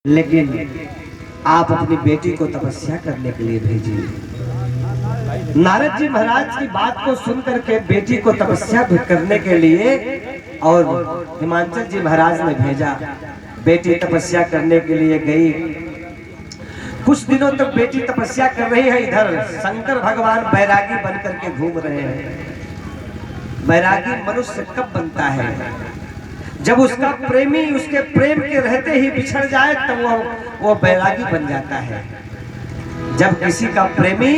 लेकिन आप अपनी बेटी को तपस्या करने के लिए भेजिए। नारद जी महाराज की बात को सुनकर के बेटी को तपस्या करने के लिए और हिमांचल जी महाराज ने भेजा। बेटी तपस्या करने के लिए गई। कुछ दिनों तक बेटी तपस्या कर रही है। इधर शंकर भगवान बैरागी बनकर के घूम रहे हैं। बैरागी मनुष्य कब बनता है? जब उसका प्रेमी उसके प्रेम के रहते ही बिछड़ जाए तब वो बैरागी बन जाता है। जब किसी का प्रेमी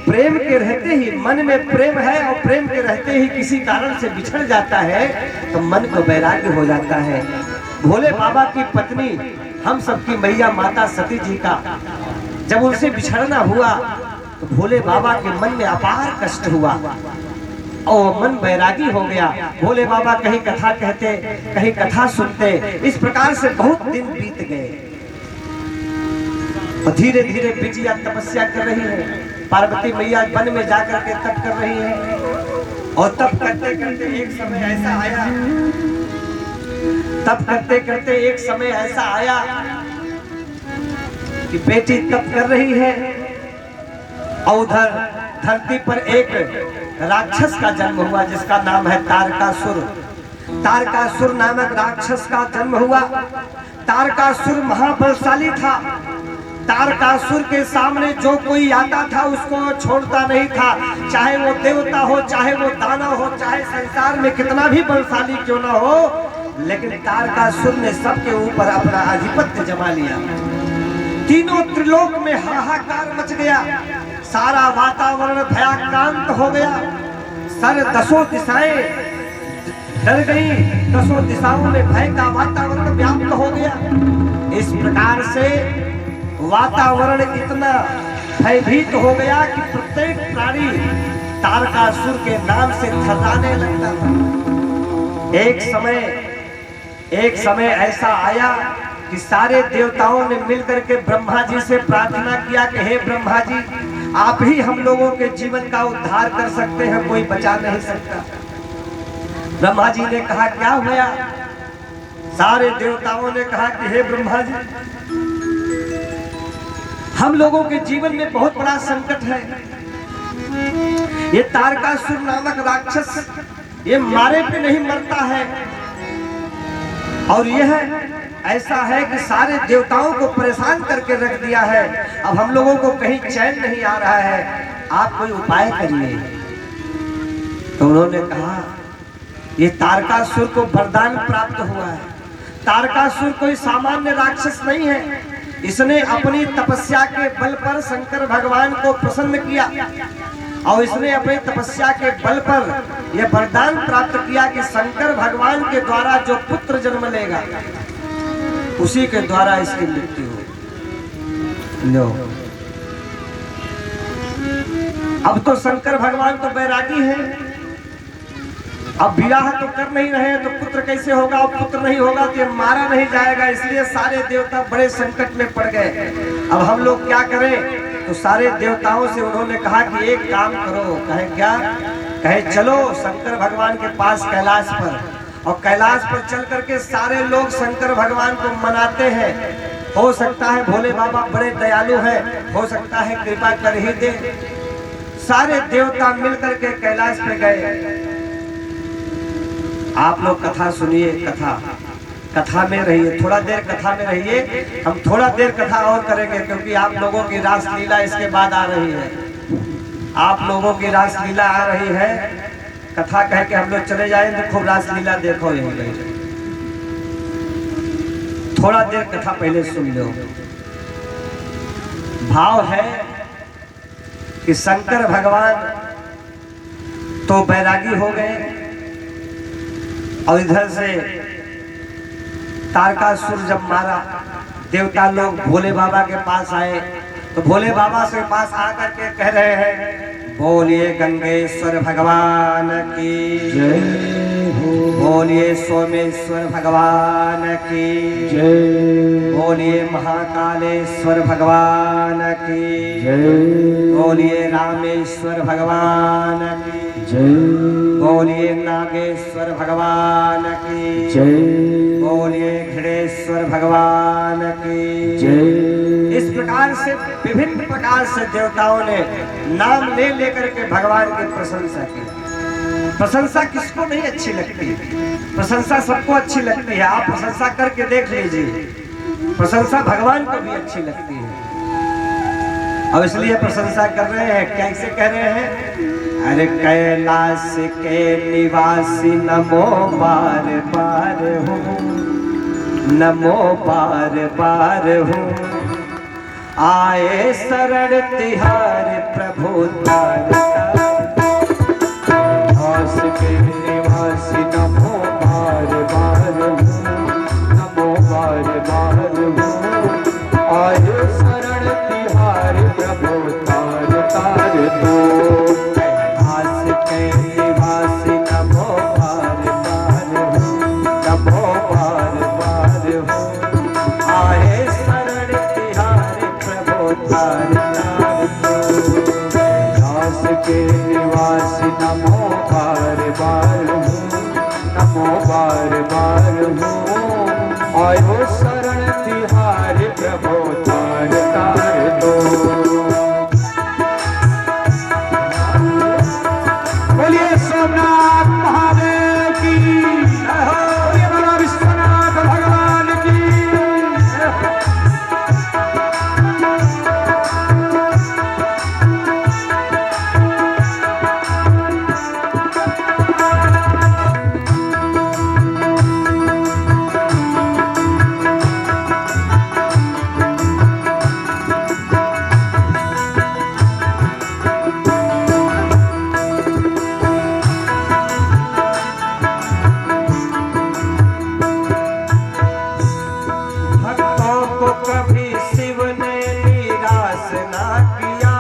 प्रेम के रहते ही, मन में प्रेम है और प्रेम के रहते ही किसी कारण से बिछड़ जाता है तो मन को बैरागी हो जाता है। भोले बाबा की पत्नी हम सबकी मैया माता सती जी का जब उनसे बिछड़ना हुआ तो भोले बाबा के मन में अपार कष्ट हुआ और मन बैरागी हो गया। भोले बाबा कहीं कथा कहते, कहीं कथा सुनते। इस प्रकार से बहुत दिन बीत गए और धीरे धीरे बिटिया तपस्या कर रही है। पार्वती मैया वन में जाकर के तप कर रही है और तप करते करते एक समय ऐसा आया, तप करते करते एक समय ऐसा आया कि बेटी तप कर रही है और उधर धरती पर एक राक्षस का जन्म हुआ जिसका नाम है तारकासुर। तारकासुर नामक राक्षस का जन्म हुआ। तारकासुर महाबलशाली था। तारकासुर के सामने जो कोई आता था उसको छोड़ता नहीं था, चाहे वो देवता हो, चाहे वो दानव हो, चाहे संसार में कितना भी बलशाली क्यों ना हो, लेकिन तारकासुर ने सबके ऊपर अपना आधिपत्य जमा लिया। तीनों त्रिलोक में हाहाकार मच गया। सारा वातावरण भयाक्रांत हो गया। सारे दसों दिशाएं डर गई। दसों दिशाओं में भय का वातावरण व्याप्त हो गया। इस प्रकार से वातावरण इतना भयभीत हो गया कि प्रत्येक प्राणी तारकासुर के नाम से थर्राने लगता था। एक समय ऐसा आया कि सारे देवताओं ने मिलकर के ब्रह्मा जी से प्रार्थना किया कि हे ब्रह्मा जी, आप ही हम लोगों के जीवन का उद्धार कर सकते हैं, कोई बचा नहीं सकता। ब्रह्मा जी ने कहा क्या हुआ? सारे देवताओं ने कहा कि हे ब्रह्मा जी, हम लोगों के जीवन में बहुत बड़ा संकट है। ये तारकासुर नामक राक्षस ये मारे पे नहीं मरता है और यह ऐसा है कि सारे देवताओं को परेशान करके रख दिया है। अब हम लोगों को कहीं चैन नहीं आ रहा है, आप कोई उपाय करिए। तो उन्होंने कहा ये तारकासुर को वरदान प्राप्त हुआ है। तारकासुर कोई सामान्य राक्षस नहीं है। इसने अपनी तपस्या के बल पर शंकर भगवान को प्रसन्न किया और इसने अपनी तपस्या के बल पर यह वरदान प्राप्त किया कि शंकर भगवान के द्वारा जो पुत्र जन्म लेगा उसी के द्वारा इसकी मृत्यु हो। लो, अब तो शंकर भगवान तो बैरागी है। अब विवाह तो कर नहीं रहे तो पुत्र कैसे होगा? और पुत्र नहीं होगा तो मारा नहीं जाएगा। इसलिए सारे देवता बड़े संकट में पड़ गए। अब हम लोग क्या करें? तो सारे देवताओं से उन्होंने कहा कि एक काम करो। कहे क्या? कहे चलो शंकर भगवान के पास कैलाश पर, और कैलाश पर चल करके सारे लोग शंकर भगवान को मनाते हैं। हो सकता है भोले बाबा बड़े दयालु हैं, हो सकता है कृपा कर ही दे। सारे देवता मिलकर के कैलाश पे गए। आप लोग कथा सुनिए, कथा में रहिए, थोड़ा देर कथा में रहिए। हम थोड़ा देर कथा और करेंगे क्योंकि आप लोगों की रासलीला इसके बाद आ रही है। आप लोगों की रासलीला आ रही है। कथा कह के हम लोग चले जाएंगे, खूब रासलीला देखो यहीं बैठे। थोड़ा देर कथा पहले सुन लो। भाव है कि शंकर भगवान तो बैरागी हो गए और इधर से तारकासुर जब मारा, देवता लोग भोले बाबा के पास आए तो भोले बाबा से पास आकर के कह रहे हैं बोलिए गंगेश्वर भगवान की जय, बोलिए सोमेश्वर भगवान की जय, बोलिए महाकालेश्वर भगवान की जय, बोलिए रामेश्वर भगवान की जय, बोलिए नागेश्वर भगवान की जय, बोलिए घृणेश्वर भगवान की जय। इस प्रकार से विभिन्न प्रकार से देवताओं ने नाम ले लेकर के भगवान की प्रशंसा की। प्रशंसा किसको नहीं अच्छी लगती? प्रशंसा सबको अच्छी लगती है। आप प्रशंसा करके देख लीजिए, प्रशंसा भगवान को भी अच्छी लगती है। अब इसलिए प्रशंसा कर रहे हैं। कैसे कह रहे हैं? अरे कैलाश के निवासी नमो बार बार हो, नमो बार बार हो, आए शरण तिहार प्रभु तार कैलाश के निवासी नमो बार बार हो, नमो बार बार हो, आए शरण तिहार प्रभु तार तार दो। कैलाश के निवासी नमो बार बार हो, नमो बार बार हो, आए शरण तिहार प्रभु तार तार दो। कैलाश के निवासी नमो बार बार हो, नमो बार बार हो, आयो शरण तिहार प्रभु तार तार दो। बोलिए सोमनाथ महादेव की, बोलिए बाबा विश्वनाथ भगवान की। भक्तों को कभी शिव ने निराश ना किया,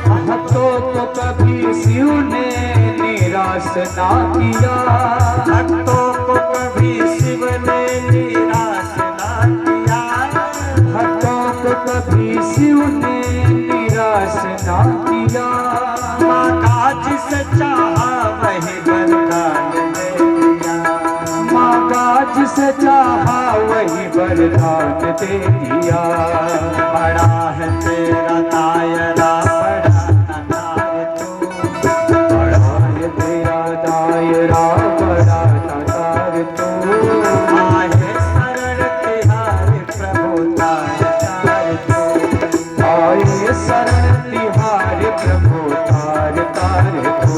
भक्तों को कभी शिव ने निराश ना किया। भक्तों को कभी शिव ने निराश ना किया, भक्तों को कभी शिव ने निराश ना किया। माँ का जिसे चाहा वही वरदान दे दिया, माँ का जिसे चाहा वही वरदान दे दिया। बड़ा है तेरा दायरा बड़ा तार तू, बड़ा है तेरा दायरा बड़ा तार तू। आए शरण तिहार प्रभु तार तार तू। आए शरण तिहार प्रभु तार तार तू।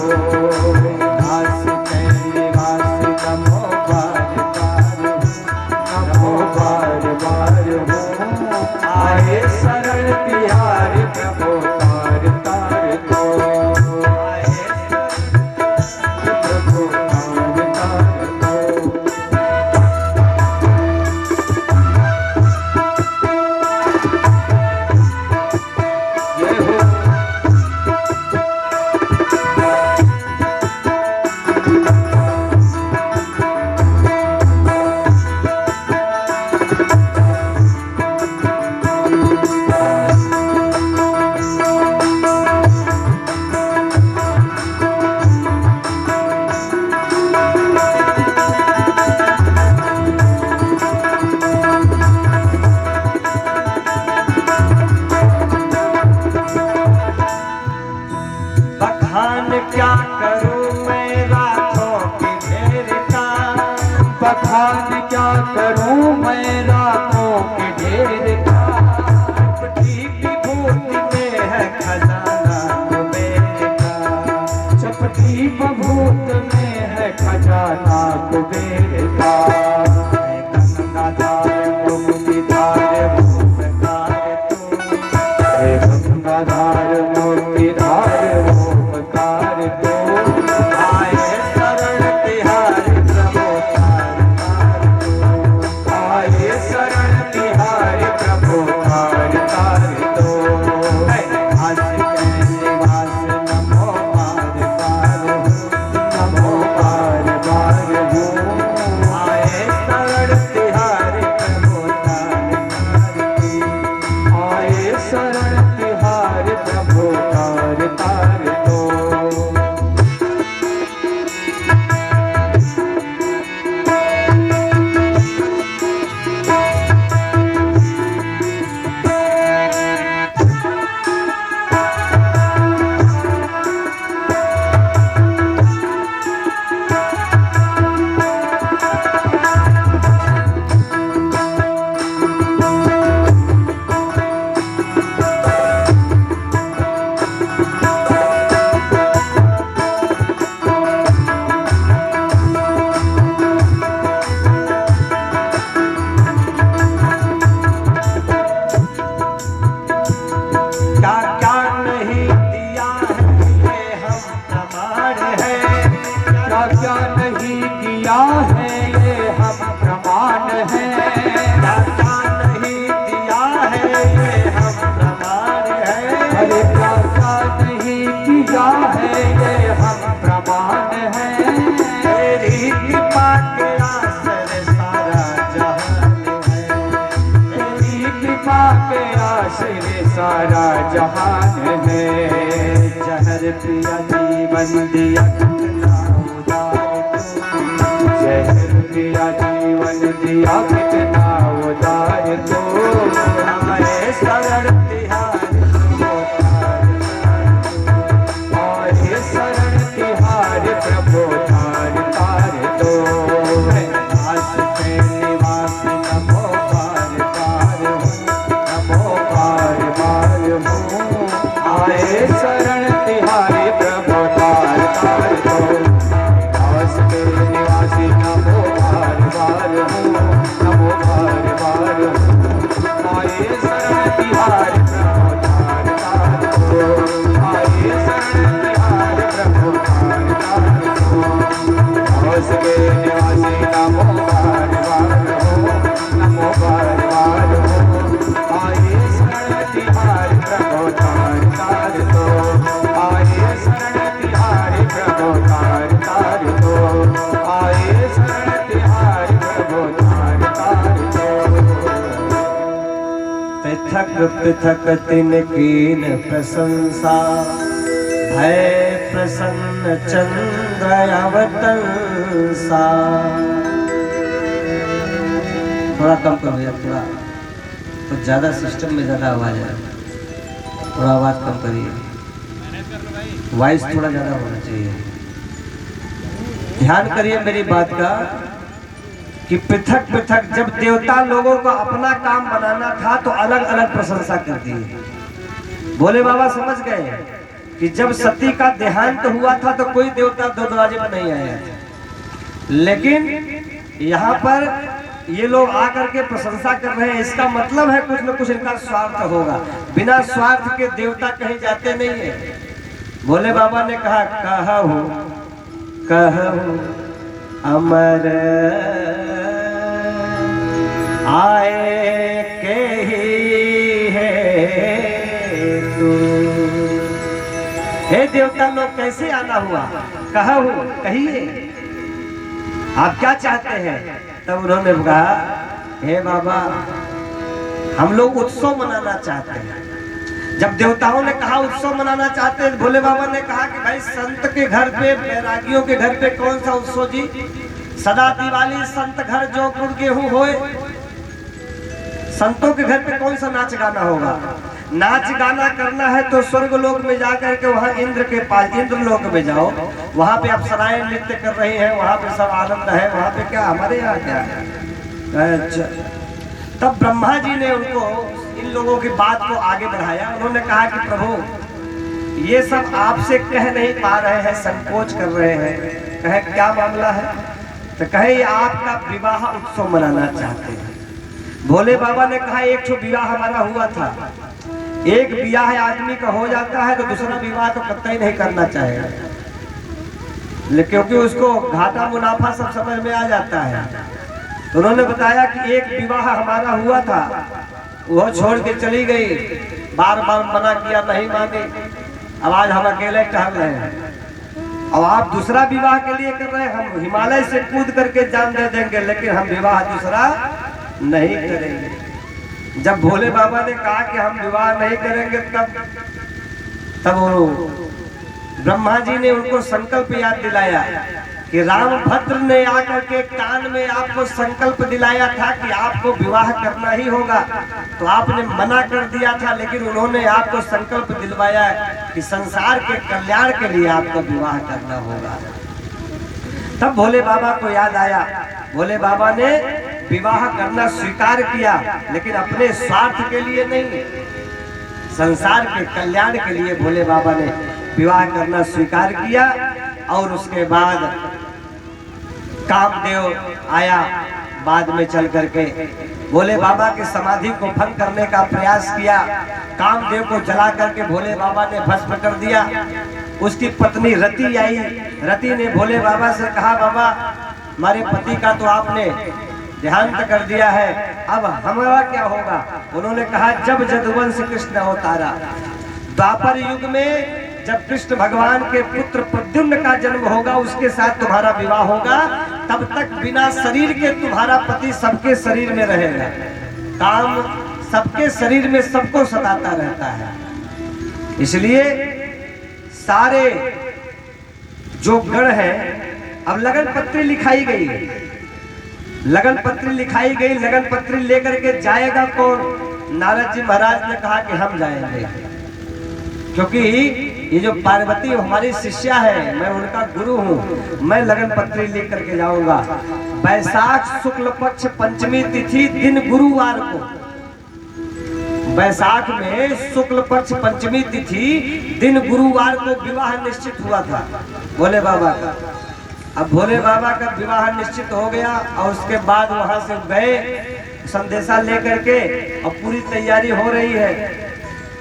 कैलाश के निवासी नमो बार बार हो, नमो बार बार हो, आए शरण तिहार प्रभु तार माँ के आश्रय सारा जहान है। जहर पिया जीवन दिया कितना उदार तू। जहर पिया जीवन दिया कितना उदार तो। आए शरण तिहारी आए शरण तिहारी प्रभु तार तार तो। दास के निवासी नमो पार पार हो, नमो पार पार हो आए शरण तिहारी प्रभु तार तार तो। दास के निवासी नमो पार पार हो, नमो पार पार हो आए शरण तिहारी प्रभु तार तार तो। आए शरण तिहारी प्रभु तार तार तो। दास के निवासी नमो पार पार हो, नमो पार पार हो आए शरण तिहारी प्रभु तार तार तो। आए शरण तिहारी प्रभु तार तार तो। आए शरण तिहारी प्रभु तार तार तो। पृथक पृथक तिन कीन प्रशंसा, भय प्रसन्न चंद्र अवतंसा। थोड़ा कम कर भैया, थोड़ा तो ज्यादा सिस्टम में ज्यादा आवाज है, थोड़ा आवाज कम करिए, वॉइस थोड़ा ज्यादा होना चाहिए। ध्यान करिए मेरी बात का कि पृथक पृथक जब देवता लोगों को अपना काम बनाना था तो अलग अलग प्रशंसा कर दी। भोले बाबा समझ गए कि जब सती का देहांत हुआ था तो कोई देवता दो दरवाजे पर नहीं आया, लेकिन यहाँ पर ये लोग आकर के प्रशंसा कर रहे हैं। इसका मतलब है कुछ न कुछ इनका स्वार्थ होगा। बिना स्वार्थ के देवता कहीं जाते नहीं है। भोले बाबा ने कहा कहूँ कहूँ अमर आए के ही है तू। हे देवता लोग कैसे आना हुआ, कहूँ कहिए आप क्या चाहते हैं। तब उन्होंने कहा हे बाबा हम लोग उत्सव मनाना चाहते हैं। जब देवताओं ने कहा उत्सव मनाना चाहते हैं, भोले बाबा ने कहा कि भाई संत के घर पे, बैरागियों के घर पे कौन सा उत्सव जी, सदा दिवाली संत घर जो गुड़ गेहूं होए। संतों के घर पे कौन सा नाच गाना होगा। नाच गाना करना है तो स्वर्ग लोक में जाकर के वहाँ इंद्र के पास, इंद्र लोक में जाओ, वहाँ पे अप्सराएं नृत्य कर रही हैं, वहाँ पे सब आनंद है। वहाँ पे क्या हमारे यहाँ क्या है। अच्छा, तब ब्रह्मा जी ने उनको, इन लोगों की बात को आगे बढ़ाया। उन्होंने कहा कि प्रभु ये सब आपसे कह नहीं पा रहे हैं, संकोच कर रहे हैं। कहे क्या मामला है, तो कहे ये आपका विवाह उत्सव मनाना चाहते हैं। भोले बाबा ने कहा एक ठो विवाह हमारा हुआ था। एक विवाह आदमी का हो जाता है तो दूसरा विवाह तो कतई नहीं करना चाहेगा, लेकिन क्योंकि उसको घाटा मुनाफा सब समझ में आ जाता है। तो उन्होंने बताया कि एक विवाह हमारा हुआ था, वो छोड़ के चली गई, बार बार मना किया नहीं मानी, अब आज हम अकेले टहल रहे हैं। अब आप दूसरा विवाह के लिए कर रहे हैं, हम हिमालय से कूद करके जान दे देंगे, लेकिन हम विवाह दूसरा नहीं करेंगे। जब भोले बाबा ने कहा कि हम विवाह नहीं करेंगे, तब वो ब्रह्मा जी ने उनको संकल्प याद दिलाया कि रामभद्र ने आकर के कान में आपको संकल्प दिलाया था कि आपको विवाह करना ही होगा, तो आपने मना कर दिया था, लेकिन उन्होंने आपको संकल्प दिलवाया कि संसार के कल्याण के लिए आपको विवाह करना होगा। तब भोले बाबा को याद आया, भोले बाबा ने विवाह करना स्वीकार किया, लेकिन अपने स्वार्थ के लिए नहीं, संसार के कल्याण के लिए भोले बाबा ने विवाह करना स्वीकार किया। और उसके बाद कामदेव आया बाद में चल करके, भोले बाबा की समाधि को भंग करने का प्रयास किया। कामदेव को जला करके भोले बाबा ने भस्म कर दिया। उसकी पत्नी रति आई, रति ने भोले बाबा से कहा बाबा हमारे पति का तो आपने देहांत कर दिया है, अब हमारा क्या होगा। उन्होंने कहा जब जदुवंश कृष्ण अवतारा, द्वापर युग में जब कृष्ण भगवान के पुत्र प्रद्युम्न का जन्म होगा, उसके साथ तुम्हारा विवाह होगा, तब तक बिना शरीर के तुम्हारा पति सबके शरीर में रहेगा। काम सबके शरीर में सबको सताता रहता है। इसलिए सारे जो गण है, अब लगन पत्री लिखाई गई, लगन पत्री लिखाई गई, लगन पत्री लेकर के जाएगा कौन? नारद जी महाराज ने कहा कि हम जाएंगे, क्योंकि ये जो पार्वती हमारी शिष्या है, मैं उनका गुरु हूँ, मैं लगन पत्री लेकर के जाऊंगा। बैसाख शुक्ल पक्ष पंचमी तिथि दिन गुरुवार को, बैसाख में शुक्ल पक्ष पंचमी तिथि दिन गुरुवार को विवाह निश्चित हुआ था भोले बाबा का। अब भोले बाबा का विवाह निश्चित हो गया और उसके बाद वहां से गए संदेशा लेकर के, और पूरी तैयारी हो रही है।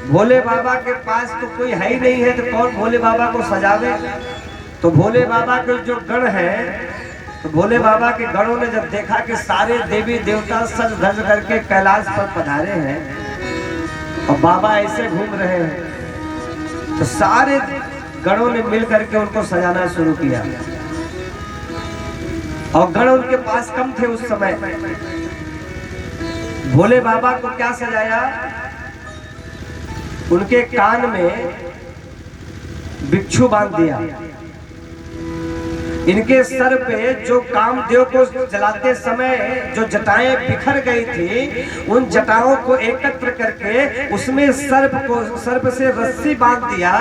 भोले बाबा के पास तो कोई है ही नहीं है, तो कौन भोले बाबा को सजावे? तो भोले बाबा के जो गण है, तो भोले बाबा के गणों ने जब देखा कि सारे देवी देवता सज धज करके कैलाश पर पधारे हैं और बाबा ऐसे घूम रहे हैं, तो सारे गणों ने मिल करके उनको सजाना शुरू किया। और गण उनके पास कम थे उस समय। भोले बाबा को क्या सजाया? उनके कान में बिच्छू बांध दिया, इनके सर पे जो कामदेव को जलाते समय जो जटाएं बिखर गई थी, उन जटाओं को एकत्र करके उसमें सर्प से रस्सी बांध दिया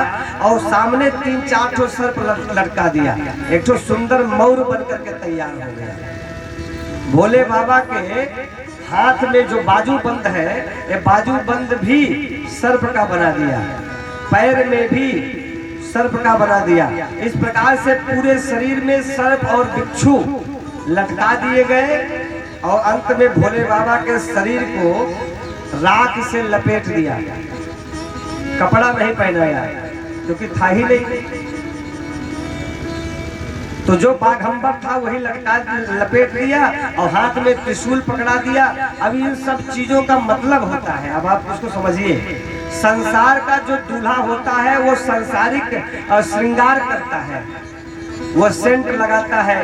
और सामने 3-4 ठो सर्प लटका दिया। एक ठो सुंदर मौर बन करके तैयार हो गया। भोले बाबा के हाथ में जो बाजू बंद है, ये बाजू बंद भी सर्प का बना दिया, पैर में भी सर्प का बना दिया। इस प्रकार से पूरे शरीर में सर्प और बिच्छू लटका दिए गए और अंत में भोले बाबा के शरीर को राख से लपेट दिया। कपड़ा नहीं पहनाया क्योंकि था ही नहीं, तो जो बाघंबर था वही लपेट दिया और हाथ में त्रिशूल पकड़ा दिया। अब इन सब चीजों का मतलब होता है, अब आप उसको समझिए। संसार का जो दूल्हा होता है वो सांसारिक श्रृंगार करता है, वो सेंट लगाता है,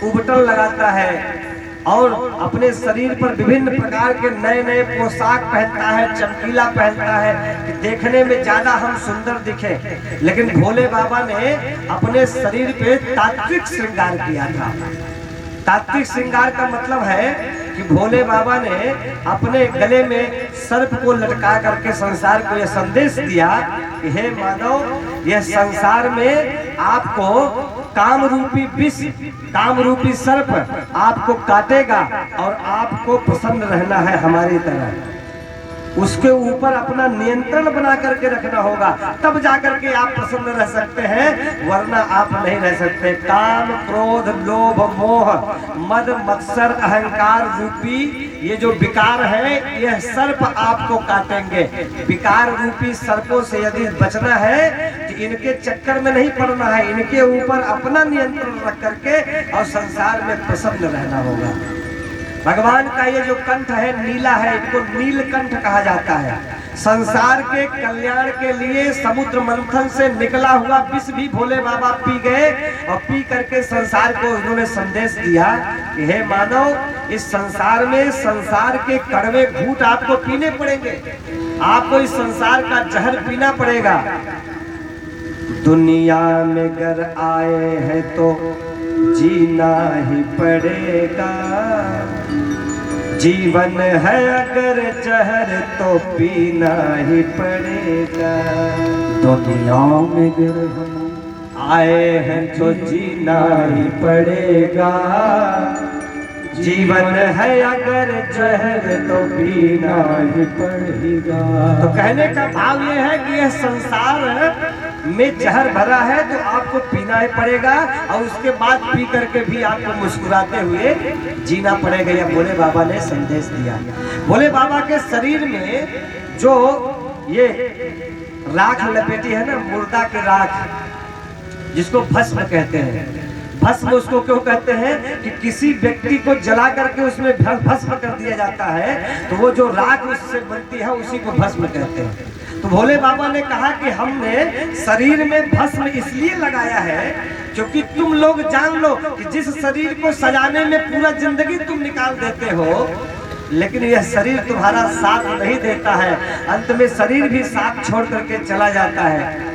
उबटन लगाता है और अपने शरीर पर विभिन्न प्रकार के नए नए पोशाक पहनता है, चमकीला पहनता है कि देखने में ज्यादा हम सुंदर दिखे। लेकिन भोले बाबा ने अपने शरीर पे तात्विक श्रृंगार किया था। तात्विक श्रृंगार का मतलब है कि भोले बाबा ने अपने गले में सर्प को लटका करके संसार को यह संदेश दिया कि हे मानव, यह संसार में आपको काम रूपी विष, काम रूपी सर्प आपको काटेगा और आपको प्रसन्न रहना है हमारी तरह। उसके ऊपर अपना नियंत्रण बना करके रखना होगा, तब जाकर के आप प्रसन्न रह सकते हैं, वरना आप नहीं रह सकते। काम, क्रोध, लोभ, मोह, मद, मत्सर, अहंकार रूपी ये जो विकार है, यह सर्प आपको काटेंगे। विकार रूपी सर्पों से यदि बचना है तो इनके चक्कर में नहीं पड़ना है, इनके ऊपर अपना नियंत्रण रख करके और संसार में प्रसन्न रहना होगा। भगवान का ये जो कंठ है नीला है, इनको नीलकंठ कहा जाता है। संसार के कल्याण के लिए समुद्र मंथन से निकला हुआ विष भी भोले बाबा पी गए और पी करके संसार को उन्होंने संदेश दिया कि हे मानव, इस संसार में संसार के कड़वे घूंट आपको पीने पड़ेंगे, आपको इस संसार का जहर पीना पड़ेगा। दुनिया में अगर आए हैं तो जीना ही पड़ेगा, जीवन है अगर जहर तो पीना ही पड़ेगा। दुनिया में अगर हम आए हैं तो जीना ही पड़ेगा, जीवन है अगर जहर तो पीना ही पड़ेगा। तो कहने का भाव ये है कि यह संसार में जहर भरा है तो आपको पीना ही पड़ेगा और उसके बाद पी करके भी आपको मुस्कुराते हुए जीना पड़ेगा। यह भोले बाबा ने संदेश दिया। भोले बाबा के शरीर में जो ये राख लपेटी है ना, मुर्दा की राख, जिसको भस्म कहते हैं। भस्म उसको क्यों कहते हैं कि किसी व्यक्ति को जला करके उसमें भस्म कर दिया जाता है, तो वो जो राख उससे बनती है उसी को भस्म कहते हैं। तो भोले बाबा ने कहा कि हमने शरीर में भस्म इसलिए लगाया है क्योंकि तुम लोग जान लो कि जिस शरीर को सजाने में पूरा जिंदगी तुम निकाल देते हो, लेकिन यह शरीर तुम्हारा साथ नहीं देता है, अंत में शरीर भी साथ छोड़ करके चला जाता है।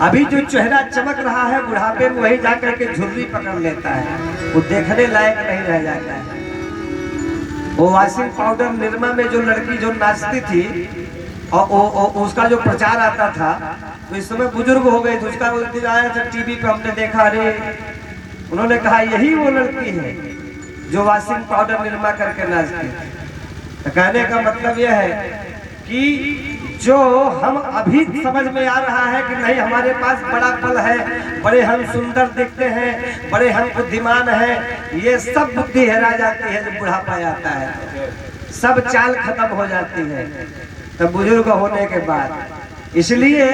अभी जो चेहरा चमक रहा है बुढ़ापे में वही जाकर के झुर्री पकड़ लेता है, वो देखने लायक नहीं रह जाता है। वो वॉशिंग पाउडर निरमा में जो लड़की जो नाचती थी और उसका जो प्रचार आता था, तो इस समय बुजुर्ग हो गई, तो उसका उस दिन आया था टीवी पे, हमने देखा, अरे उन्होंने कहा यही वो लड़की है जो वॉशिंग पाउडर निरमा करके नाचती है। तो कहने का मतलब यह है कि जो हम अभी समझ में आ रहा है कि नहीं हमारे पास बड़ा बल है, बड़े हम सुंदर दिखते हैं, बड़े हम बुद्धिमान हैं, ये सब बुद्धि हेरा जाती है जब बुढ़ापा आता है, सब चाल खत्म हो जाती है तब बुजुर्ग होने के बाद। इसलिए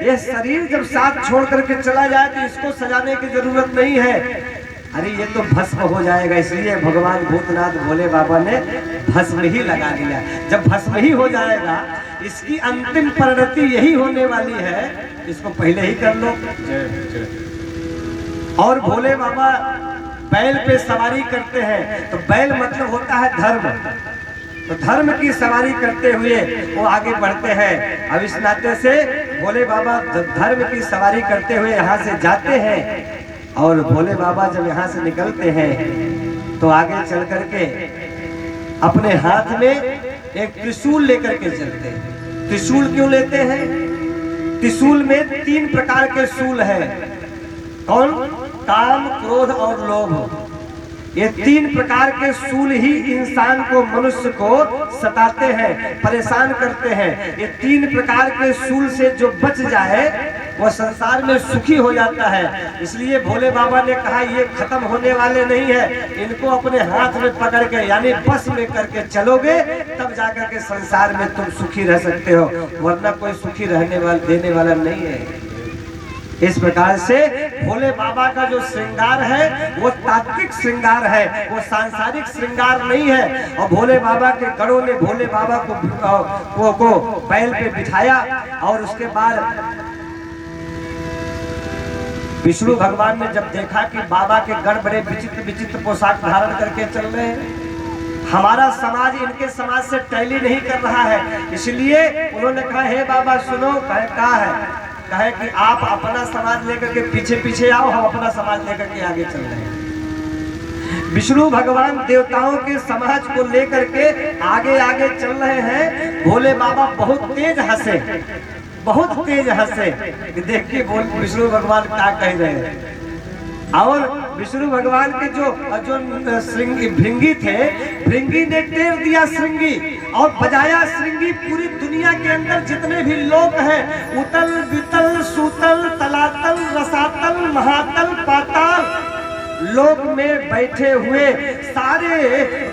ये शरीर जब साथ छोड़ करके चला जाए तो इसको सजाने की जरूरत नहीं है, अरे ये तो भस्म हो जाएगा। इसलिए भगवान भूतनाथ भोले बाबा ने भस्म ही लगा दिया। जब भस्म ही हो जाएगा, इसकी अंतिम परिणति यही होने वाली है, इसको पहले ही कर लो। और भोले बाबा बैल पे सवारी करते हैं, तो बैल मतलब होता है धर्म, तो धर्म की सवारी करते हुए वो आगे बढ़ते हैं। अब इस नाते से भोले बाबा धर्म की सवारी करते हुए यहाँ से जाते हैं, और भोले बाबा जब यहाँ से निकलते हैं तो आगे चल करके अपने हाथ में एक त्रिशूल लेकर के चलते हैं। त्रिशूल क्यों लेते हैं? त्रिशूल में 3 प्रकार के शूल है। कौन? काम, क्रोध और लोभ। ये 3 प्रकार के शूल ही इंसान को, मनुष्य को सताते हैं, परेशान करते हैं। ये 3 प्रकार के शूल से जो बच जाए वो संसार में सुखी हो जाता है। इसलिए भोले बाबा ने कहा ये खत्म होने वाले नहीं है, इनको अपने हाथ में पकड़ के यानी बस में करके चलोगे तब जाकर के संसार में तुम सुखी रह सकते हो, वरना कोई सुखी रहने वाला देने वाला नहीं है। इस प्रकार से भोले बाबा का जो श्रृंगार है वो तात्विक श्रृंगार है, वो सांसारिक श्रृंगार नहीं है। और भोले बाबा के गणों ने भोले बाबा को बैल पे बिठाया, और उसके बाद विष्णु भगवान ने जब देखा कि बाबा के गण बड़े विचित्र विचित्र पोशाक धारण करके चल रहे हैं, हमारा समाज इनके समाज से टैली नहीं कर रहा है, इसलिए उन्होंने कहा हे बाबा सुनो। कहा है, कहे कि आप अपना समाज लेकर के पीछे पीछे आओ, हम अपना समाज लेकर के आगे चल रहे हैं। विष्णु भगवान देवताओं के समाज को लेकर के आगे आगे चल रहे हैं। भोले बाबा बहुत तेज हंसे, बहुत तेज हंसे, देखिए विष्णु भगवान क्या कह रहे हैं। और विष्णु भगवान के जो भृंगी थे, भृंगी ने टेर दिया श्रृंगी और बजाया श्रृंगी। पूरी दुनिया के अंदर जितने भी लोग हैं, उतल वितल सुतल तलातल रसातल महातल पाताल लोक में बैठे हुए सारे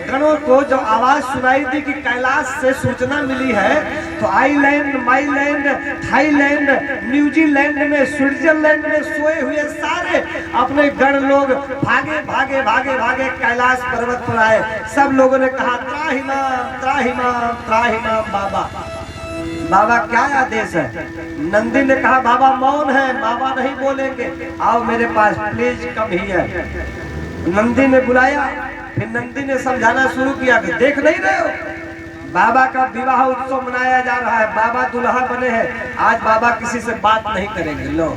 गणों को जो आवाज सुनाई दी कि कैलाश से सूचना मिली है, तो आइलैंड, माइलैंड, थाईलैंड, न्यूजीलैंड में, स्विट्जरलैंड में सोए हुए सारे अपने गण लोग भागे भागे भागे भागे कैलाश पर्वत पर आए। सब लोगों ने कहा त्राहिमाम त्राहिमाम त्राहिमाम बाबा। बाबा क्या आदेश है? नंदी ने कहा बाबा मौन है, बाबा नहीं बोलेंगे, आओ मेरे पास प्लीज कम हियर। नंदी ने बुलाया, फिर नंदी ने समझाना शुरू किया कि देख नहीं रहे हो, बाबा का विवाह उत्सव मनाया जा रहा है, बाबा दुल्हा बने हैं, आज बाबा किसी से बात नहीं करेंगे। लो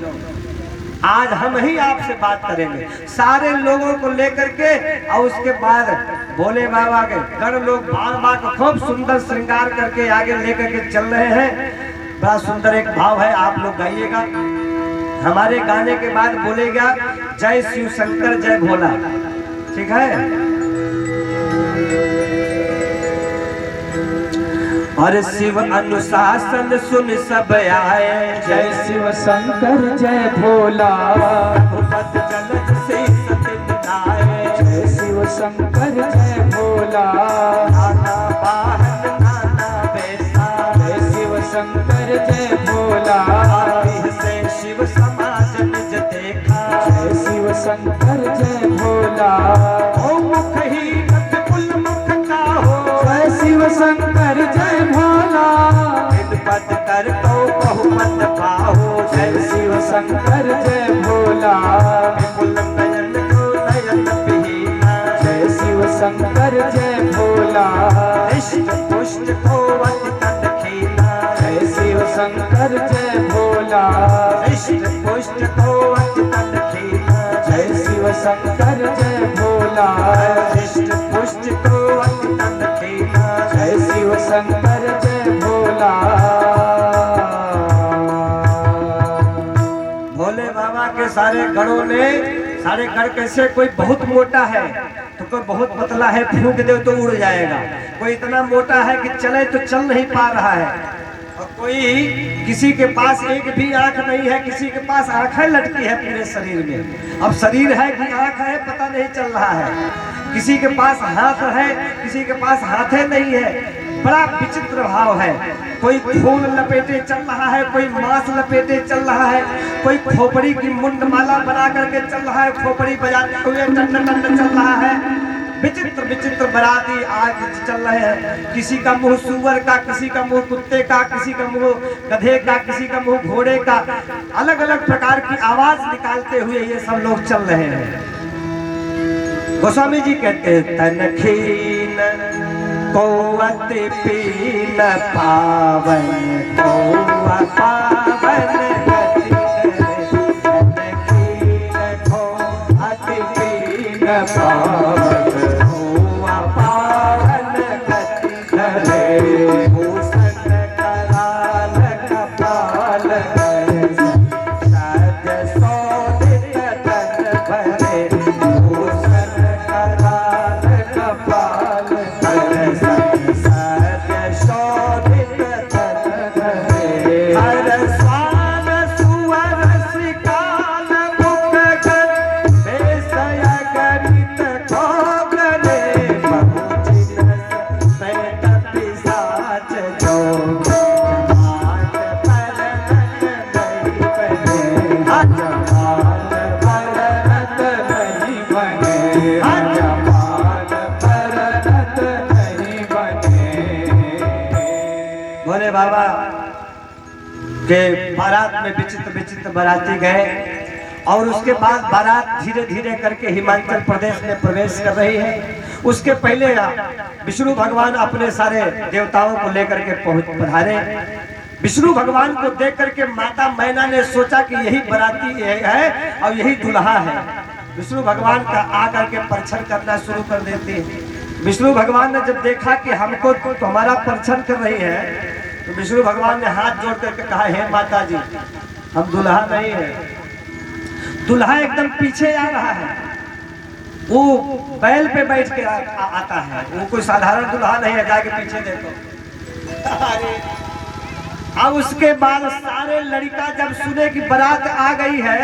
आज हम ही आपसे बात करेंगे, सारे लोगों को लेकर के। और उसके बाद भोले बाबा के गण लोग बाबा को खूब सुंदर श्रृंगार करके आगे लेकर के चल रहे हैं। बड़ा सुंदर एक भाव है, आप लोग गाइएगा। हमारे गाने के बाद बोलेगा जय शिव शंकर जय भोला, ठीक है? और शिव अनुशासन सुन सब आए, जय शिव शंकर जय भोला। पद जलद से सतिनाए, जय शिव शंकर जय भोला। नाना वाहन नाना बेसा, जय शिव शंकर जय भोला। से शिव समाज निज देखा, जय शिव शंकर जय भोला। ओ मुख ही कुल मुख का हो, जय शिव शंकर जय भोला। पद कर तो बहुपद पाहो, जय शिव शंकर जय भोला। कुल नयन को नयन विहीना, जय शिव शंकर जय भोला। भोला हृष्ट पुष्ट को अति तन खेला जय शिव शंकर जय भोला हृष्ट पुष्ट को अति तन खेला जय शिव शंकर जय भोला हृष्ट पुष्ट को अति तन खेला जय शिव शंकर जय भोला। भोले बाबा के सारे गणों ने सारे गण कैसे, कोई बहुत मोटा है तो कोई बहुत पतला है, फूंक दे तो उड़ जाएगा, कोई इतना मोटा है कि चले तो चल नहीं पा रहा है, और कोई किसी के पास एक भी आंख नहीं है, किसी के पास आंखें लटकी है पूरे शरीर में। अब शरीर है कि आंख है पता नहीं चल रहा है, किसी के पास हाथ है किसी के पास हाथे नहीं है, बड़ा विचित्र भाव है। कोई फूल लपेटे चल रहा है, कोई मांस लपेटे चल रहा है, कोई खोपड़ी की मुंड माला बना करके चल रहा है, खोपड़ी बजाते हुए टंड टंड चल रहा है। विचित्र विचित्र बराती आज चल रहे हैं, किसी का मुंह सूअर का, किसी का मुंह कुत्ते का, किसी का मुंह गधे का, किसी का मुंह घोड़े का, अलग अलग प्रकार की आवाज निकालते हुए ये सब लोग चल रहे हैं। गोस्वामी जी कहते हैं तनखीन कोवत पीन पावन कोवा पावन गति तनखीन कोवत पीन पावन कोवा पावन गति धरे भूषण कराल कपाल साज शोभित तन भरे भूषण कराल कपाल शोभित तन धरे हर स्वान सुवर श्रीकाल मुख गण बेसय गणित खोगले बहुचिन पैत पिशाच जो जमात परनत नहीं बने जमात परनत नहीं बने जमात परनत नहीं बने। भोले बाबा के बारात में विचित्र विचित्र बाराती गए और उसके बाद बारात धीरे धीरे करके हिमाचल प्रदेश में प्रवेश कर रही है। उसके पहले विष्णु भगवान अपने सारे देवताओं को लेकर के पधारे। विष्णु भगवान को देख करके माता मैना ने सोचा कि यही बाराती है और यही दुल्हा है। विष्णु भगवान का आकर के परीक्षण करना शुरू कर देते हैं। विष्णु भगवान ने जब देखा कि हमको तो हमारा परीक्षण कर रही है, तो विष्णु भगवान ने हाथ जोड़ करके कहा, हे माता जी हम दुल्हा नहीं है। दुल्हा एकदम पीछे आ रहा है, वो बैल पे बैठ के आता है, वो कोई साधारण दुल्हा नहीं है। जाके पीछे देखो। अरे अब उसके बाद सारे लड़का जब सुने कि बारात आ गई है,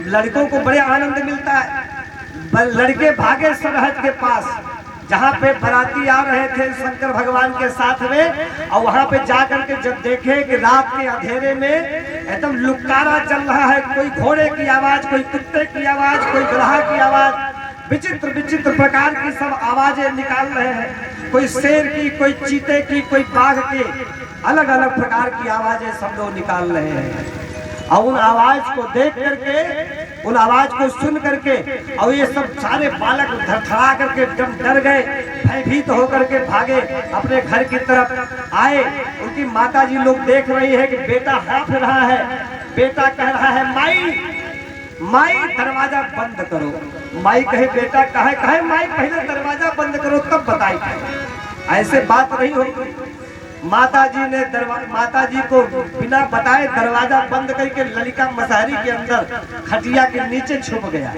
लड़कों को बड़े आनंद मिलता है। लड़के भागे सरहद के पास जहाँ पे बाराती आ रहे थे शंकर भगवान के साथ में, और वहाँ पे जाकर के जब देखे कि रात के अंधेरे में एकदम लुकारा चल रहा है, कोई घोड़े की आवाज, कोई कुत्ते की आवाज, कोई गधा की आवाज, विचित्र विचित्र प्रकार की सब आवाजें निकाल रहे हैं। कोई शेर की, कोई चीते की, कोई बाघ की, अलग अलग प्रकार की आवाजें सब लोग निकाल रहे हैं। और उन आवाज को देख करके, उन आवाज को सुन करके, और ये सब सारे बालक धड़धड़ा करके एकदम डर गए, भयभीत होकर के भागे अपने घर की तरफ आए। उनकी माता जी लोग देख रही है कि बेटा हाँफ रहा है। बेटा कह रहा है, माई माई दरवाजा बंद करो। माई कहे, बेटा कहे माई पहले दरवाजा बंद करो तब बताई। ऐसे बात नहीं होगी। माता जी को बिना बताए दरवाजा बंद करके ललिका मसारी के अंदर खटिया के नीचे छुप गया।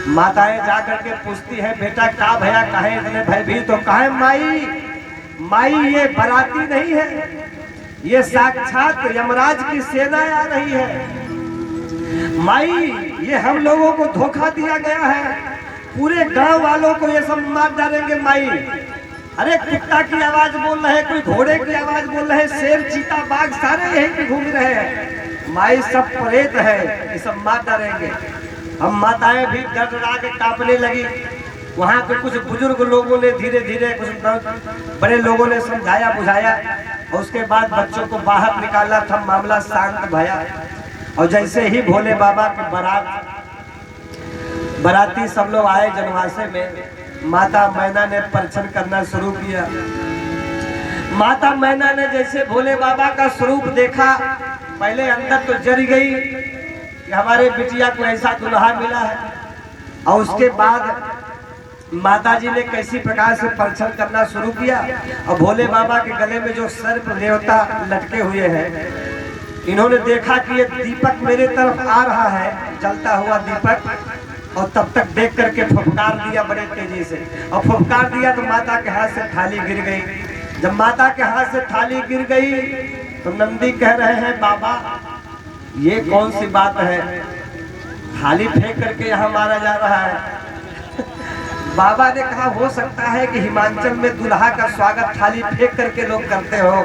माताएं जाकर के पूछती है, बेटा का भैया कहे इतने भयभीत तो कहे, माई ये बाराती नहीं है, ये साक्षात यमराज की सेना आ रही है। माई ये हम लोगों को धोखा दिया गया है, पूरे गांव वालों को ये सब मार डालेंगे। माई अरे कुत्ता की आवाज बोल रहे, कोई घोड़े की आवाज बोल रहे, शेर चीता बाघ सारे यहीं पे घूम रहे हैं। माई सब प्रेत है, ये सब मार डालेंगे। हम माताएं भी डर डरा के कांपने लगी। वहाँ के कुछ बुजुर्ग लोगों ने धीरे धीरे, कुछ बड़े लोगों ने समझाया बुझाया, और उसके बाद बच्चों को बाहर निकाला था, मामला शांत भया। और जैसे ही भोले बाबा के बाराती सब लोग आए जनवासे में, माता मैना ने परीक्षण करना शुरू किया। माता मैना ने जैसे भोले बाबा का स्वरूप देखा, पहले अंदर तो जर गई कि हमारे बिटिया को ऐसा दुल्हा मिला है, और उसके बाद माता जी ने कैसी प्रकार से परीक्षण करना शुरू किया। और भोले बाबा के गले में जो सर्प देवता लटके हुए हैं, इन्होंने देखा कि ये दीपक मेरे तरफ आ रहा है, जलता हुआ दीपक, और तब तक देख करके फुफकार दिया बड़े तेजी से। और फुफकार दिया तो माता के हाथ से थाली गिर गई। जब माता के हाथ से थाली गिर गई तो नंदी कह रहे हैं, बाबा ये कौन सी बात है, थाली फेंक करके यहाँ मारा जा रहा है। बाबा ने कहा, हो सकता है कि हिमाचल में दुल्हा का स्वागत थाली फेंक करके लोग करते हो,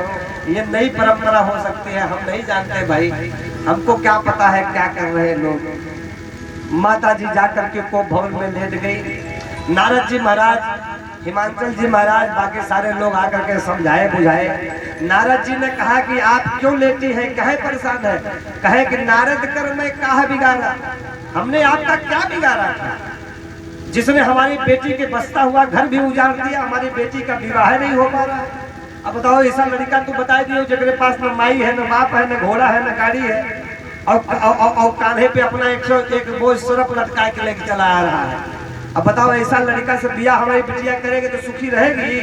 ये नई परंपरा हो सकती है, हम नहीं जानते भाई, हमको क्या पता है क्या कर रहे हैं लोग। माता जी जाकर के को भवन में लेट गई। नारद जी महाराज, हिमाचल जी महाराज, बाकी सारे लोग आकर के समझाए बुझाए। नारद जी ने कहा कि आप क्यों लेटी है, कहे परेशान है। कहे कि नारद कर मैं कहा बिगाड़ा, हमने आपका क्या बिगाड़ा था, जिसने हमारी बेटी के बसता हुआ घर भी उजाड़ दिया, हमारी बेटी का विवाह नहीं हो पा रहा है। अब बताओ, ऐसा लड़का तू बता दियो जिसके पास न माई है, न बाप है, न घोड़ा है, न गाड़ी है, और कान्हे पे अपना 101 बोझ सरप लटका के लेके चला आ रहा है। अब बताओ, ऐसा लड़का से बिया हमारी बिटिया करेगी तो सुखी रहेगी।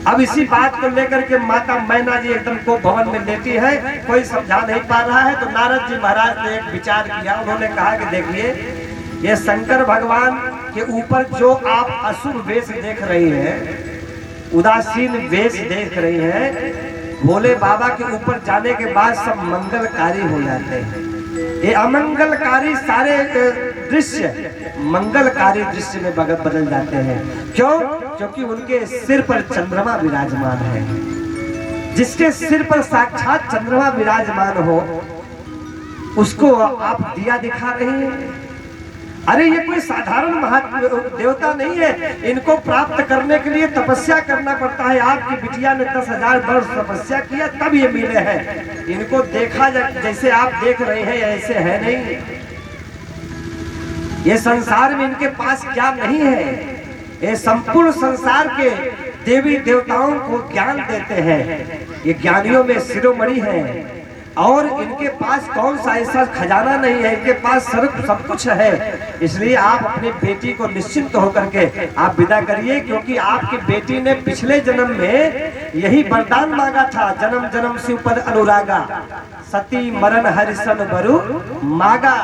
अब इसी बात को लेकर के माता मैना जी एकदम को भवन में लेटी है, कोई समझा नहीं पा रहा है। तो नारद जी महाराज ने एक विचार किया। उन्होंने कहा कि देखिए, ये शंकर भगवान के ऊपर जो आप अशुभ वेश देख रही हैं, उदासीन वेश देख रही हैं, भोले बाबा के ऊपर जाने के बाद सब मंगलकारी हो जाते हैं। ये अमंगलकारी सारे दृश्य मंगलकारी दृश्य में बदल जाते हैं। क्यों? क्योंकि उनके सिर पर चंद्रमा विराजमान है। जिसके सिर पर साक्षात चंद्रमा विराजमान हो, उसको आप दिया दिखा रही हैं। अरे ये कोई साधारण देवता नहीं है, इनको प्राप्त करने के लिए तपस्या करना पड़ता है। आपकी बिटिया ने 10,000 वर्ष तपस्या किया तब ये मिले हैं। इनको देखा जैसे आप देख रहे हैं ऐसे है नहीं। ये संसार में इनके पास क्या नहीं है, ये संपूर्ण संसार के देवी देवताओं को ज्ञान देते हैं। ये ज्ञानियों में शिरोमणि हैं, और इनके पास कौन सा ऐसा खजाना नहीं है, इनके पास सब कुछ है। इसलिए आप अपनी बेटी को निश्चिंत होकर के आप विदा करिए, क्योंकि आपकी बेटी ने पिछले जन्म में यही वरदान मांगा था, जन्म जन्म शिव पद अनुरागा, सती मरण हरिशन बरु मागा।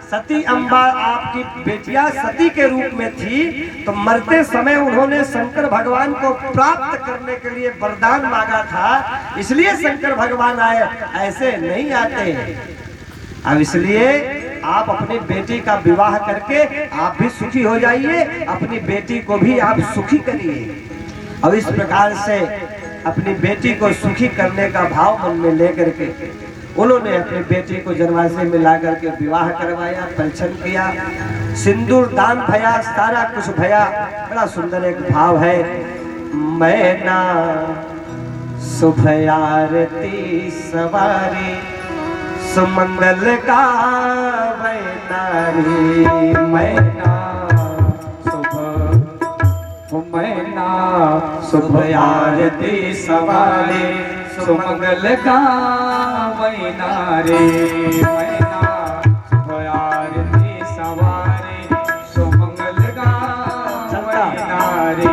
सती अम्बा आपकी बेटिया सती के रूप में थी, तो मरते समय उन्होंने शंकर भगवान को प्राप्त करने के लिए वरदान मांगा था, इसलिए शंकर भगवान आए, ऐसे नहीं आते। अब इसलिए आप अपनी बेटी का विवाह करके आप भी सुखी हो जाइए, अपनी बेटी को भी आप सुखी करिए। और इस प्रकार से अपनी बेटी को सुखी करने का भाव मन में लेकर के उन्होंने अपनी बेटी को जनवासे में ला करके विवाह करवाया, परीक्षण किया, सिंदूर दान भया, सारा कुछ भया। बड़ा सुंदर एक भाव है, मैना शुभ आरती सवारी सुमंगल गावै नारी। मैना शुभ आरती सवारी सुमंगल गावै नारी। मैना शुभ आरती सवारी सुमंगल गावै नारी।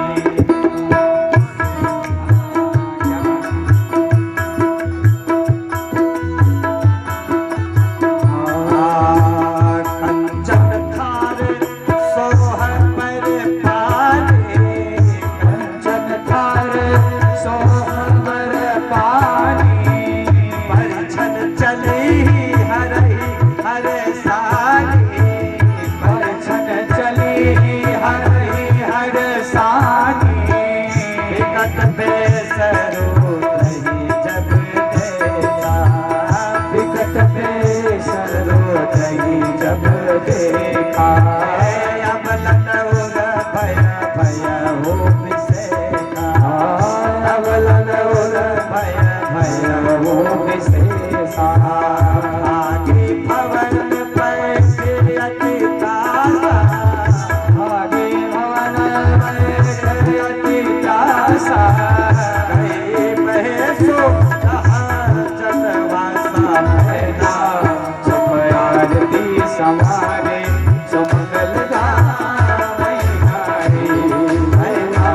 भवन सो जहाँ जनवासा मैना शुभ आरती समारे सुमंगल गावे नारी मैना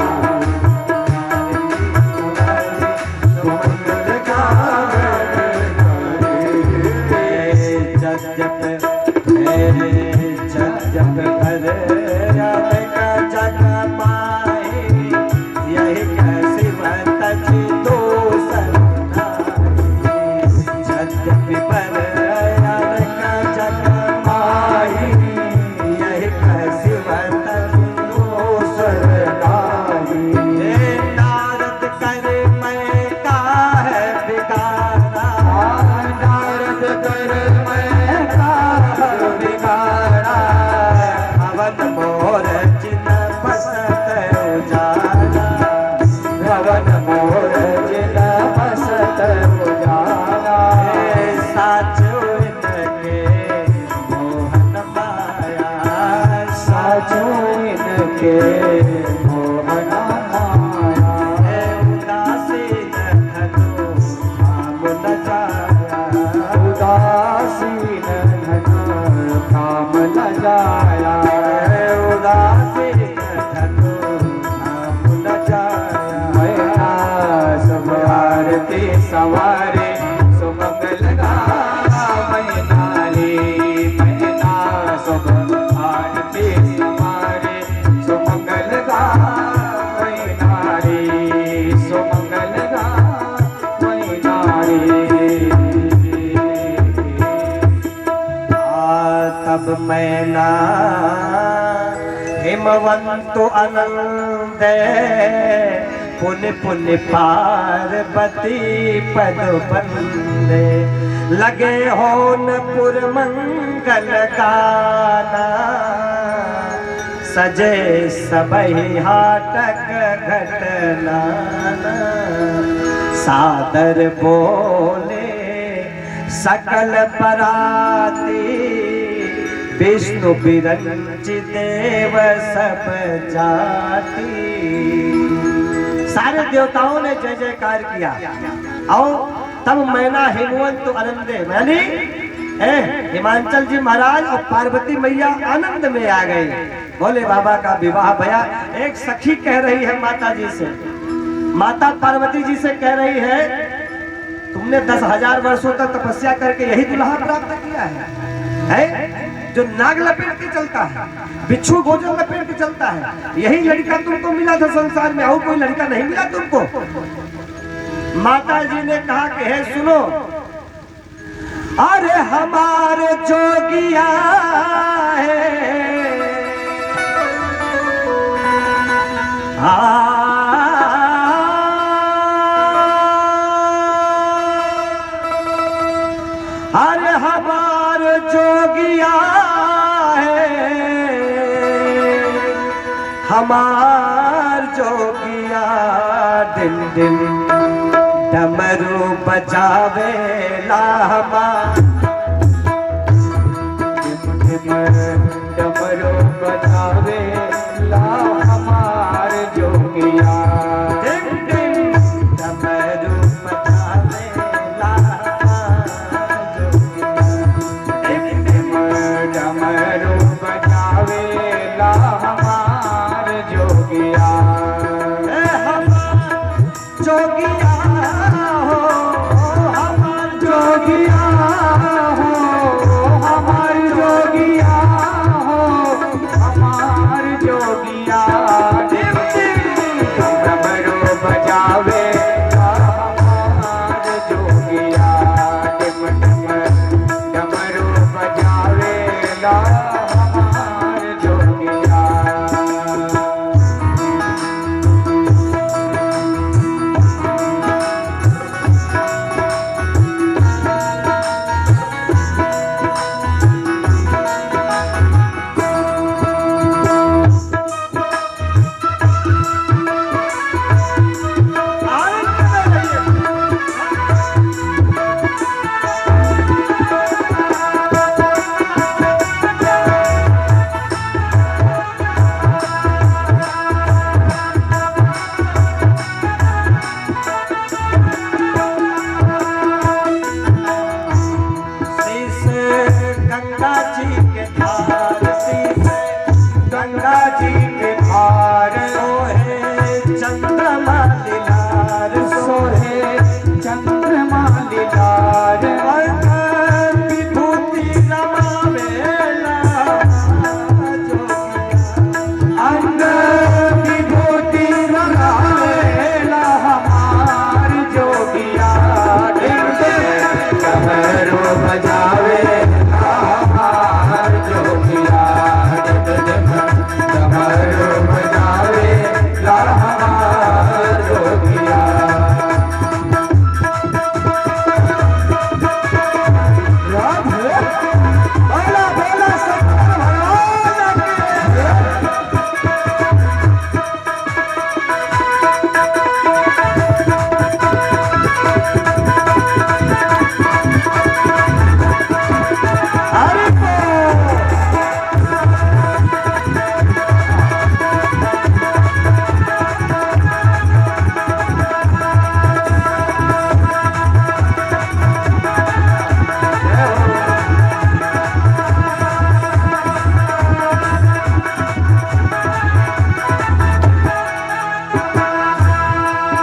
सुमंगल गावे जप जप जप कर याद का जग माए यही कैसी बतच दो जप पर याद का जग माए यही कैसी बतच दो नारद कर मैं का है बिगाड़ा नारद कर मैं का बिगाड़ा भवन मोर जिन बसत उजाला भवन मोर जिन बसत उजाला साचो इनके मोहन माया साचो इनके मोहन माया उदासीन धनो नाम न जाया उदासीन धन काम न जाया उदासीन धनो नाम न जाया मैना सब आरती सवारे सुमंगल गावे नारी मैना सब आरती सवारे सुमंगल गावे नारी सुमंगल गावे नारी तब मैना हिमवंत आनंद पुण्य पुण्य पार्वती पद बंदे लगे होनपुर मंगल गाना सजे सबही हाटक घटना सादर बोले सकल पराती विष्णु बिरंच देव सब जाति सारे देवताओं ने जय जयकार किया और तब मैना हिमवंत आनंदे यानी हिमांचल जी महाराज और पार्वती मैया आनंद में आ गई। बोले बाबा का विवाह भया। एक सखी कह रही है माता जी से, माता पार्वती जी से कह रही है तुमने 10,000 वर्षों तक तपस्या करके यही दुल्हा प्राप्त किया है जो नाग लपेट के चलता है, बिच्छू गोजर लपेट के चलता है, यही लड़का तुमको मिला था संसार में, और कोई लड़का नहीं मिला तुमको। माता जी ने कहा कि हे सुनो, अरे हमारे जोगिया है अरे हमारे जोगिया है, हमार जोगिया दिन दिन डमरू बजावे लामा, डमरू बजावे ला हमार जोगिया, डमरू बजावे लामा डमरू बजावे ला हमार जोगिया, जोगिया हो हमार जोगिया हो हमार जोगिया हो हमार जोगिया, डमरू शोभे चंद्रमा लीलार विभूति रमावेला अंग विभूति रमावेला हमार जोगिया डमरू बजावे हमार जोगिया डमरू बजावे हमार जोगिया बोला बोला शंकर भगवान की। अरे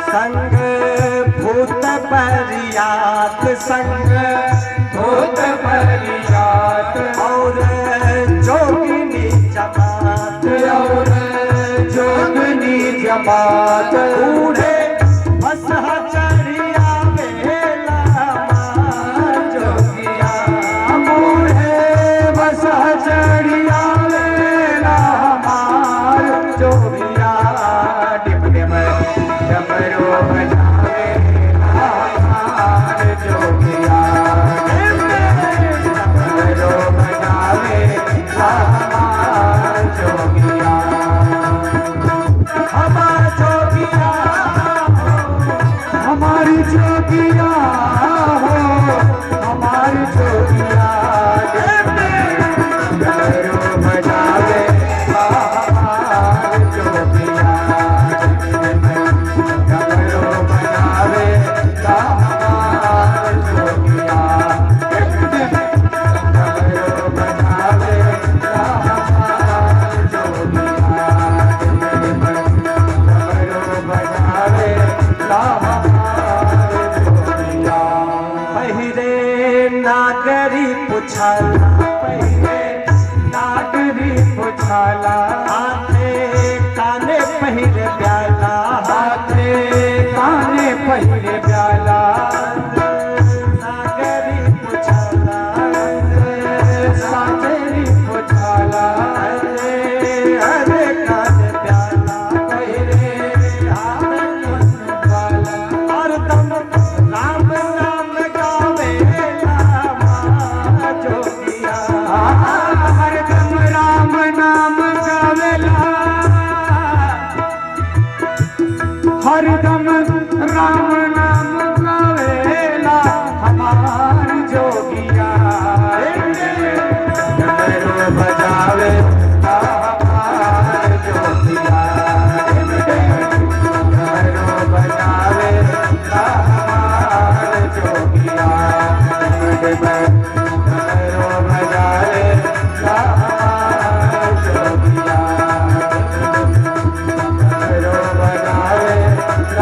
संग भूत परियात संग भूत परियात और जोगिनी जमात और जोगनी जमात बूढ़े बस चढ़िया बेला जोगिया बूढ़े बस चढ़िया लेला हमार जोगिया डिम डिम डमरू बजावे हमार जोगिया डमरू बजावे हमार जोगिया हमार जोगिया हमारी जोगिया हो हमारी जोगिया डमरू बजावे हमार जोगिया डमरू बजावे हमार जोगिया डमरू बजावे हमार जोगिया डमरू बजावे हमार जोगिया पहिरे नागरी पुछाला पहिले नागरी पुछाला हाथे काने पहिरे प्याला हाथे काने पहिरे प्याला नागरी पुछाला सागरी पुछाला हरे काने प्याला पहिरे हाथ वाला हरदम राम नाम गावेला जोगिया हरदम राम नाम गावेला हरदम राम नाम गावेला हमार जोगिया डमरू बजावे हमार जोगिया डमरू बजावे हमार जोगिया डमरू बजावे हमार जोगिया डमरू बजावे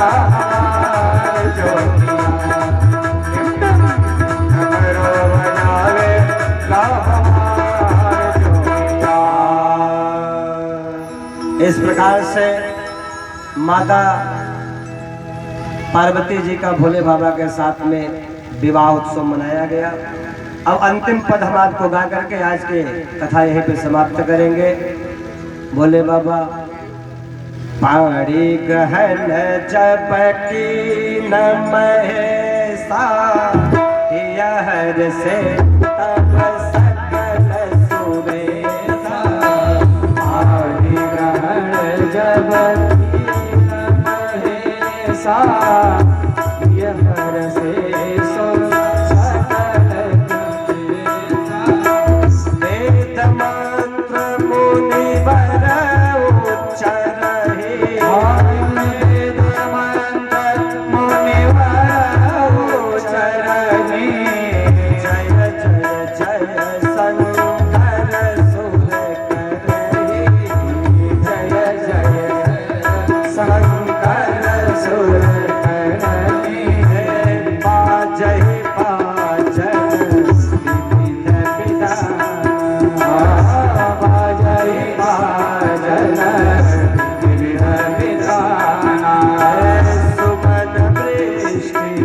हमार जोगिया डमरू बजावे हमार जोगिया। इस प्रकार से माता पार्वती जी का भोले बाबा के साथ में विवाह उत्सव मनाया गया। अब अंतिम पद हम आपको गा करके आज के कथा यहीं पे समाप्त करेंगे। भोले बाबा पाड़ी गहन जब की न महेशा हर से तब सकल सुरेशा आदि ग्रहण जब महेशा यहर से सो सकल वेद मंत्र मुनि वर उच्चरहि वेद मंत्र मुनिवर उच्चरहि जय जय जय शंकर सुर करहि जय जय शंकर सुर करहि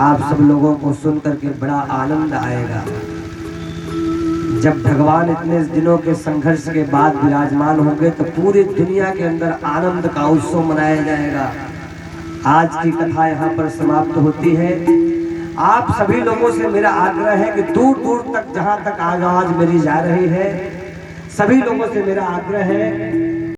आप सब लोगों को सुन करके बड़ा आनंद आएगा। जब भगवान इतने दिनों के संघर्ष के बाद विराजमान होंगे तो पूरी दुनिया के अंदर आनंद का उत्सव मनाया जाएगा। आज की कथा यहाँ पर समाप्त होती है। आप सभी लोगों से मेरा आग्रह है कि दूर दूर तक जहाँ तक आवाज मेरी जा रही है, सभी लोगों से मेरा आग्रह है